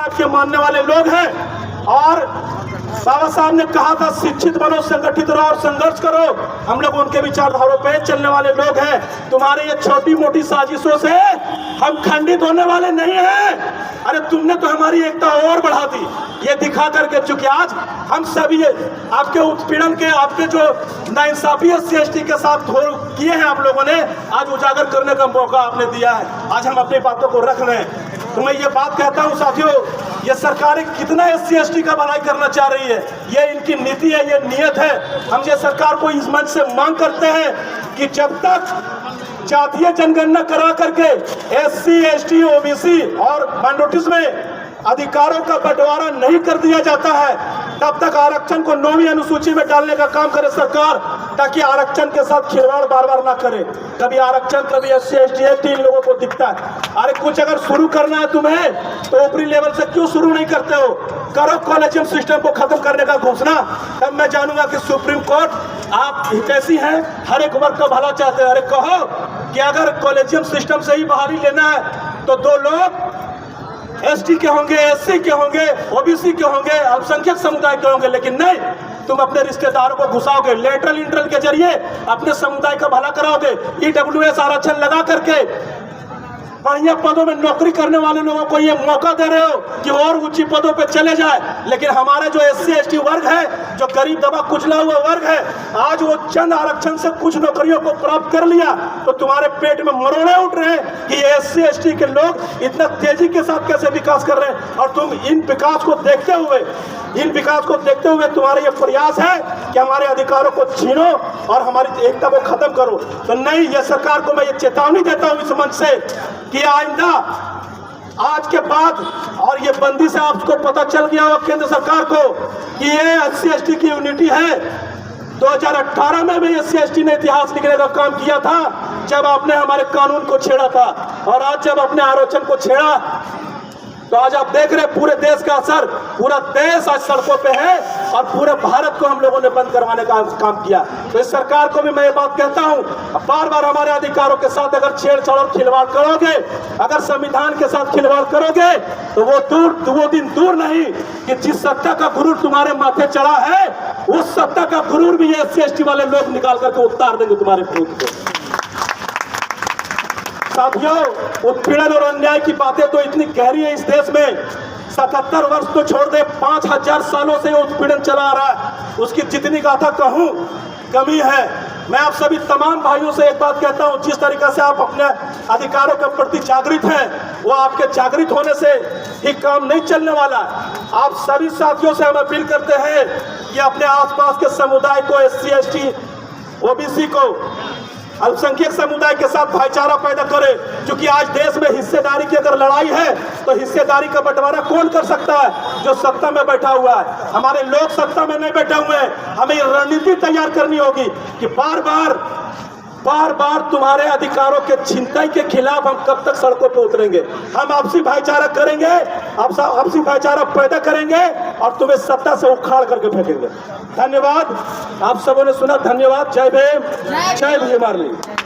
साहब के मानने वाले लोग हैं। और बाबा साहब ने कहा था शिक्षित बनो, संगठित रहो और संघर्ष करो। हम लोग उनके विचारधारों पे चलने वाले लोग हैं। तुम्हारे ये छोटी मोटी साजिशों से हम खंडित होने वाले नहीं हैं। अरे तुमने तो हमारी एकता और बढ़ा दी ये दिखा करके, चूंकि आज हम सभी आपके उत्पीड़न के, आपके जो नाइंसाफी SC/ST के साथ किए हैं आप लोगों ने, आज उजागर करने का मौका आपने दिया है। आज हम अपनी बातों को रख रहे हैं। तो मैं ये बात कहता हूँ साथियों, ये सरकार कितना SC/ST का भलाई करना चाह रही है, ये इनकी नीति है, ये नियत है। हम ये सरकार को इस मंच से मांग करते हैं कि जब तक जातीय जनगणना करा करके SC/ST, OBC और माइनॉरिटीज में अधिकारों का बंटवारा नहीं कर दिया जाता है, तब तक आरक्षण को 9वीं अनुसूची में डालने का काम करे सरकार, ताकि आरक्षण के साथ खिलवाड़ बार बार ना करे। कभी आरक्षण, कभी SC/ST, 3 लोगों को दिखता है। अरे कुछ अगर शुरू करना है तुम्हें तो ऊपरी लेवल से क्यों शुरू नहीं करते हो? करो कॉलेजियम सिस्टम को खत्म करने का घोषणा, तब मैं जानूंगा कि सुप्रीम कोर्ट आप कैसी हैं, हर एक वर्ग का भला चाहते हैं। अरे कहो कि अगर कॉलेजियम सिस्टम से ही बहाली लेना है तो 2 लोग ST के होंगे, SC के होंगे, OBC के होंगे, अल्पसंख्यक समुदाय के होंगे, लेकिन नहीं, तुम अपने रिश्तेदारों को घुसाओगे, लेटरल इंटरल के जरिए अपने समुदाय का भला कराओगे। EWS आरक्षण लगा करके बढ़िया पदों में नौकरी करने वाले लोगों को ये मौका दे रहे हो कि और ऊंची पदों पे चले जाए, लेकिन हमारे जो SC/ST वर्ग है, जो गरीब दबा कुचला हुआ वर्ग है, आज वो चंद आरक्षण से कुछ नौकरियों को प्राप्त कर लिया तो तुम्हारे पेट में मरोड़े उठ रहे हैं कि ये SC/ST के लोग इतना तेजी के साथ कैसे विकास कर रहे हैं। और तुम इन विकास को देखते हुए तुम्हारा ये प्रयास है कि हमारे अधिकारों को छीनो और हमारी एकता को खत्म करो। तो नहीं, ये सरकार को मैं ये चेतावनी देता हूँ इस मंच से कि आइंदा आज के बाद, और ये बंदी से आपको पता चल गया होगा केंद्र सरकार को कि ये SC/ST की यूनिटी है। 2018 में भी SC/ST ने इतिहास लिखने का काम किया था, जब आपने हमारे कानून को छेड़ा था, और आज जब अपने आरक्षण को छेड़ा तो आज आप देख रहे हैं पूरे देश का असर, पूरा देश आज सड़कों पे है और पूरे भारत को हम लोगों ने बंद करवाने का काम किया। तो इस सरकार को भी मैं ये बात कहता हूँ, बार बार हमारे अधिकारों के साथ अगर छेड़छाड़ और खिलवाड़ करोगे, अगर संविधान के साथ खिलवाड़ करोगे, तो वो दिन दूर नहीं कि जिस सत्ता का गुरूर तुम्हारे माथे चढ़ा है, उस सत्ता का गुरूर भी ये SC/ST वाले लोग निकाल करके उतार देंगे तुम्हारे खून को। साथियों, उत्पीड़न और अन्याय की बातें तो इतनी गहरी है इस देश में। 77 वर्ष तो छोड़ दे, 5000 सालों से उत्पीड़न चला आ रहा है। उसकी जितनी गाथा कहूं कमी है। मैं आप सभी तमाम भाइयों से एक बात कहता हूं, जिस तरीके से आप अपने अधिकारों के प्रति जागृत हैं, वो आपके जागृत होने से ही काम नहीं चलने वाला। आप सभी साथियों से हम अपील करते हैं कि अपने आसपास के समुदाय को, SC/ST, OBC को, अल्पसंख्यक समुदाय के साथ भाईचारा पैदा करे। क्योंकि आज देश में हिस्सेदारी की अगर लड़ाई है तो हिस्सेदारी का बंटवारा कौन कर सकता है? जो सत्ता में बैठा हुआ है। हमारे लोग सत्ता में नहीं बैठे हुए हैं। हमें रणनीति तैयार करनी होगी कि बार बार तुम्हारे अधिकारों के छिनताई के खिलाफ हम कब तक सड़कों पर उतरेंगे। हम आपसी भाईचारा करेंगे, आपसी भाईचारा पैदा करेंगे और तुम्हें सत्ता से उखाड़ करके फेंकेंगे। धन्यवाद, आप सबों ने सुना। धन्यवाद। जय भीम, जय भीम।